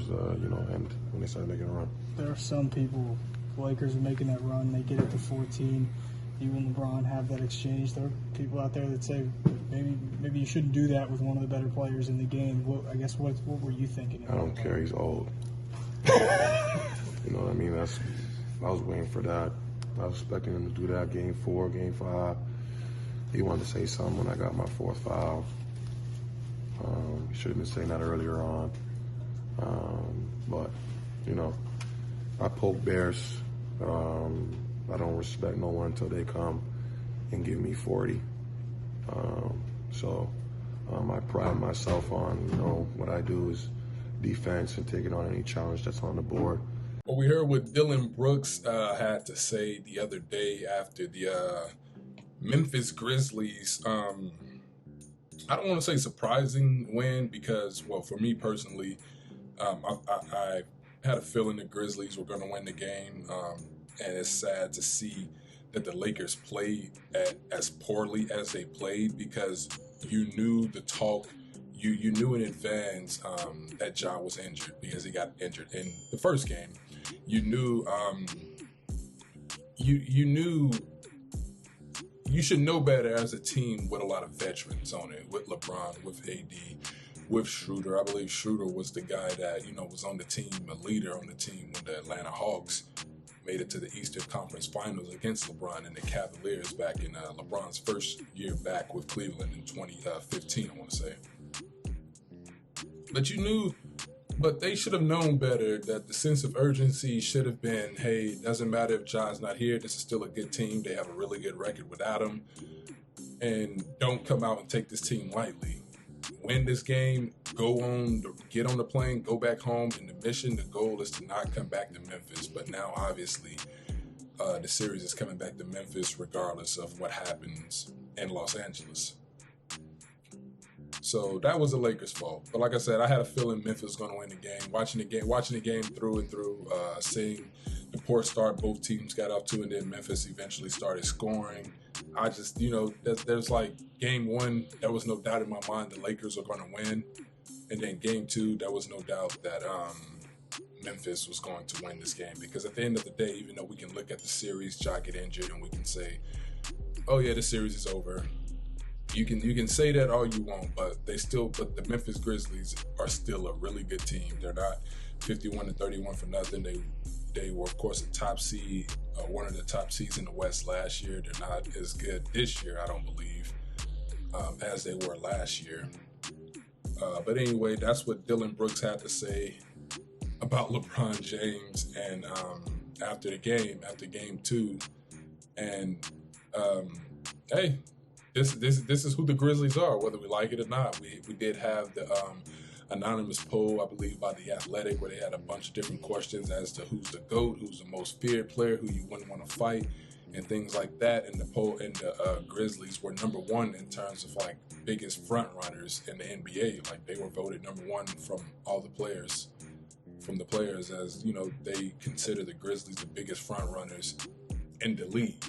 end when they started making a run. There are some people, the Lakers are making that run, they get it to 14. You and LeBron have that exchange. There are people out there that say maybe you shouldn't do that with one of the better players in the game. What were you thinking? I don't care. He's old. You know what I mean? I was waiting for that. I was expecting him to do that game 4, game 5. He wanted to say something when I got my 4th foul. He should have been saying that earlier on. But, I poke bears. I don't respect no one until they come and give me 40. I pride myself on, what I do is defense and taking on any challenge that's on the board. Well, we heard what Dillon Brooks had to say the other day after the Memphis Grizzlies. I don't want to say surprising win because, well, for me personally, I had a feeling the Grizzlies were going to win the game, and it's sad to see that the Lakers played as poorly as they played because you knew the talk. You knew in advance that Ja was injured because he got injured in the first game. You knew you should know better as a team with a lot of veterans on it, with LeBron, with AD, with Schroeder. I believe Schroeder was the guy that, was on the team, a leader on the team when the Atlanta Hawks made it to the Eastern Conference Finals against LeBron and the Cavaliers back in LeBron's first year back with Cleveland in 2015, I want to say. But they should have known better that the sense of urgency should have been, hey, it doesn't matter if Ja's not here. This is still a good team. They have a really good record without him. And don't come out and take this team lightly. Win this game, get on the plane, go back home. And the goal is to not come back to Memphis. But now, obviously, the series is coming back to Memphis regardless of what happens in Los Angeles. So that was the Lakers' fault. But like I said, I had a feeling Memphis was going to win the game. Watching the game through and through, seeing the poor start both teams got off to, and then Memphis eventually started scoring. I just, there's like game 1, there was no doubt in my mind the Lakers were going to win. And then game 2, there was no doubt that Memphis was going to win this game. Because at the end of the day, even though we can look at the series, Ja get injured, and we can say, oh yeah, the series is over. You can say that all you want, but the Memphis Grizzlies are still a really good team. They're not 51-31 for nothing. They were, of course, a top seed, one of the top seeds in the West last year. They're not as good this year, I don't believe, as they were last year. But anyway, that's what Dillon Brooks had to say about LeBron James and after game 2. And hey. This is who the Grizzlies are, whether we like it or not. We did have the anonymous poll, I believe, by The Athletic, where they had a bunch of different questions as to who's the GOAT, who's the most feared player, who you wouldn't want to fight, and things like that. And the poll and the Grizzlies were number 1 in terms of like biggest front runners in the NBA. Like they were voted number 1 from all the players, as they consider the Grizzlies the biggest front runners in the league.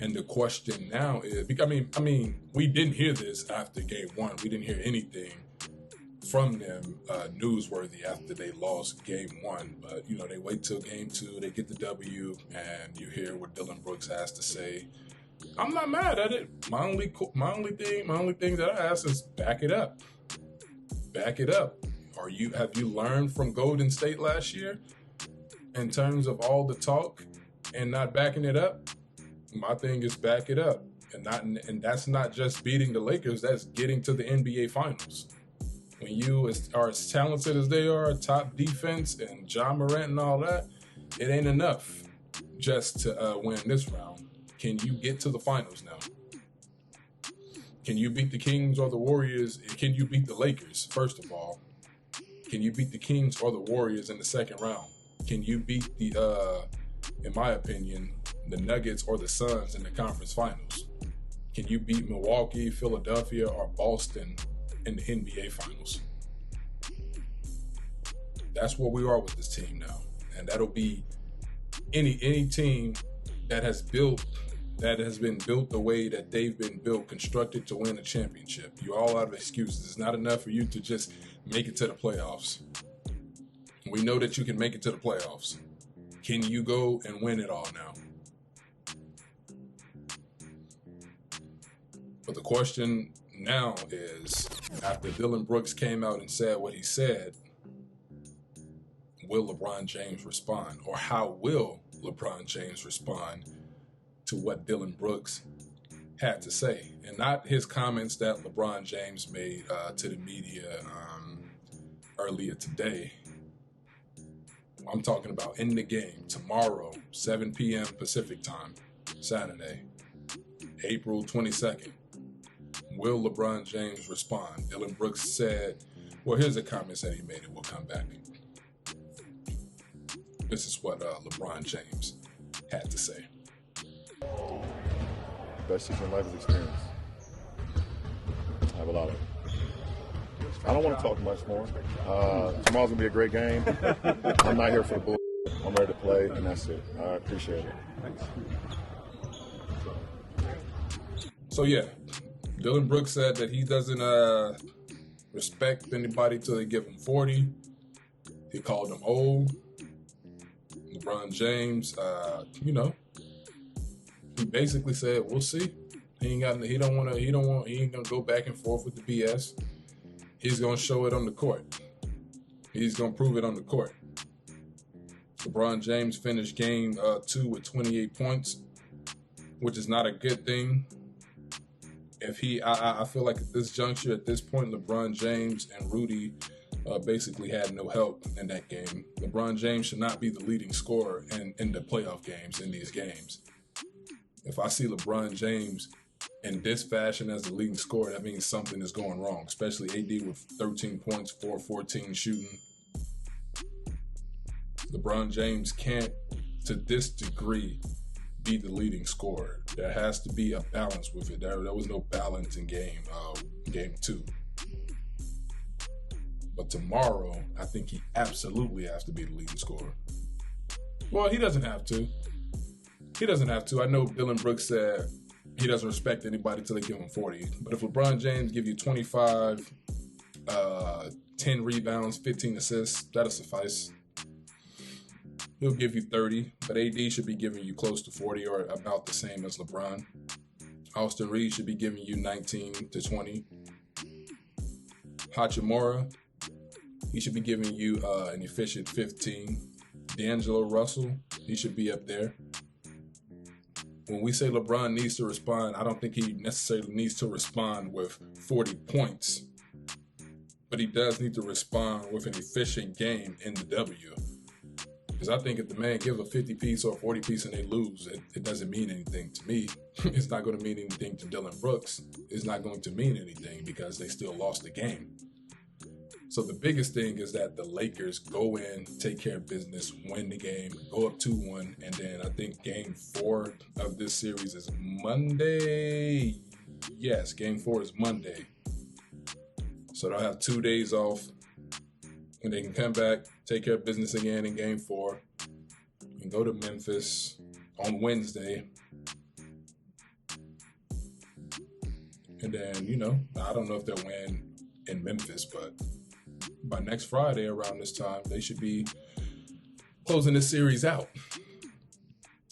And the question now is, I mean, we didn't hear this after game 1. We didn't hear anything from them newsworthy after they lost game 1. But, they wait till game 2, they get the W, and you hear what Dillon Brooks has to say. I'm not mad at it. My only thing that I ask is back it up. Back it up. Have you learned from Golden State last year in terms of all the talk and not backing it up? My thing is back it up, and that's not just beating the Lakers. That's getting to the NBA Finals. When you are as talented as they are, top defense and Ja Morant and all that, it ain't enough just to win this round. Can you get to the Finals now? Can you beat the Kings or the Warriors? Can you beat the Lakers? First of all, can you beat the Kings or the Warriors in the second round? Can you beat in my opinion, the Nuggets or the Suns in the conference finals? Can you beat Milwaukee, Philadelphia, or Boston in the NBA Finals? That's where we are with this team now. And that'll be any team that has been built the way that they've been built, constructed to win a championship. You're all out of excuses. It's not enough for you to just make it to the playoffs. We know that you can make it to the playoffs. Can you go and win it all now? But the question now is, after Dillon Brooks came out and said what he said, will LeBron James respond? Or how will LeBron James respond to what Dillon Brooks had to say? And not his comments that LeBron James made to the media earlier today. I'm talking about in the game tomorrow, 7 p.m. Pacific time, Saturday, April 22nd. Will LeBron James respond? Dillon Brooks said, well, here's the comments that he made, and we'll come back. This is what LeBron James had to say. Best season of life is experience. I have a lot of it. I don't want to talk much more. Tomorrow's going to be a great game. I'm not here for the bull. I'm ready to play, and that's it. I appreciate it. So, yeah, Dillon Brooks said that he doesn't respect anybody till they give him 40. He called him old. LeBron James, he basically said, "We'll see." He ain't gonna go back and forth with the BS. He's gonna show it on the court. He's gonna prove it on the court. LeBron James finished game 2 with 28 points, which is not a good thing. I feel like at this juncture, at this point, LeBron James and Rudy basically had no help in that game. LeBron James should not be the leading scorer in the playoff games, in these games. If I see LeBron James in this fashion as the leading scorer, that means something is going wrong, especially AD with 13 points, 4-14 shooting. LeBron James can't, to this degree, be the leading scorer. There has to be a balance with it. There was no balance in game 2. But tomorrow, I think he absolutely has to be the leading scorer. Well, he doesn't have to. I know Dillon Brooks said he doesn't respect anybody till they give him 40. But if LeBron James give you 25, 10 rebounds, 15 assists, that'll suffice. He'll give you 30, but AD should be giving you close to 40 or about the same as LeBron. Austin Reeves should be giving you 19 to 20. Hachimura, he should be giving you an efficient 15. D'Angelo Russell, he should be up there. When we say LeBron needs to respond, I don't think he necessarily needs to respond with 40 points. But he does need to respond with an efficient game in the W. Because I think if the man gives a 50-piece or a 40-piece and they lose, it doesn't mean anything to me. It's not going to mean anything to Dillon Brooks. It's not going to mean anything because they still lost the game. So the biggest thing is that the Lakers go in, take care of business, win the game, go up 2-1, and then I think game 4 of this series is Monday. Yes, game 4 is Monday. So they'll have 2 days off, and they can come back, take care of business again in game 4, and go to Memphis on Wednesday. And then, I don't know if they'll win in Memphis, but by next Friday around this time, they should be closing this series out.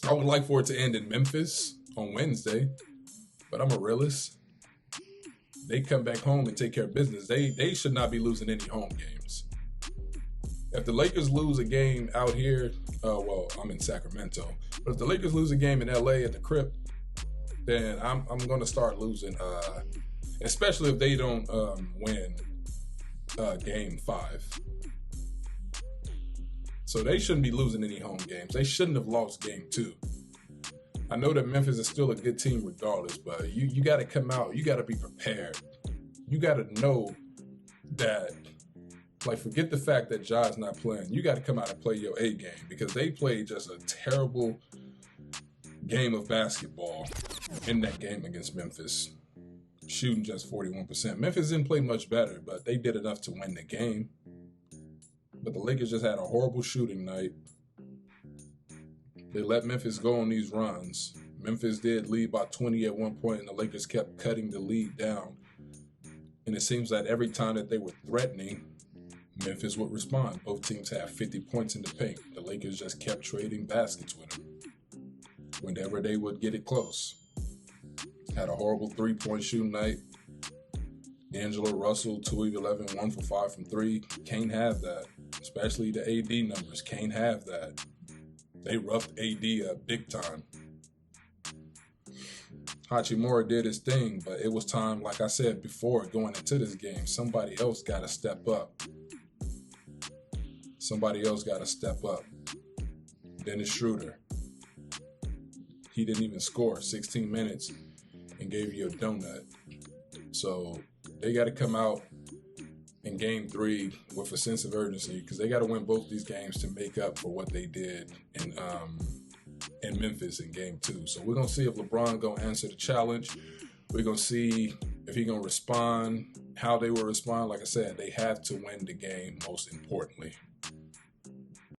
I would like for it to end in Memphis on Wednesday, but I'm a realist. They come back home and take care of business. They should not be losing any home games. If the Lakers lose a game out here, I'm in Sacramento, but if the Lakers lose a game in LA at the Crypt, then I'm going to start losing, especially if they don't win game 5. So they shouldn't be losing any home games. They shouldn't have lost game 2. I know that Memphis is still a good team regardless, but you got to come out. You got to be prepared. You got to know that, forget the fact that Ja's not playing. You got to come out and play your A game because they played just a terrible game of basketball in that game against Memphis, shooting just 41%. Memphis didn't play much better, but they did enough to win the game. But the Lakers just had a horrible shooting night. They let Memphis go on these runs. Memphis did lead by 20 at one point, and the Lakers kept cutting the lead down. And it seems that every time that they were threatening, Memphis would respond. Both teams had 50 points in the paint. The Lakers just kept trading baskets with them whenever they would get it close. Had a horrible three-point shooting night. D'Angelo Russell, 2 of 11, 1 for 5 from 3. Can't have that, especially the AD numbers. Can't have that. They roughed AD up big time. Hachimura did his thing, but it was time, like I said before, going into this game, somebody else got to step up. Somebody else got to step up. Dennis Schroeder. He didn't even score 16 minutes and gave you a donut. So they got to come out in game 3 with a sense of urgency because they got to win both these games to make up for what they did in Memphis in game 2. So we're going to see if LeBron going to answer the challenge. We're going to see if he's going to respond, how they will respond. Like I said, they have to win the game most importantly.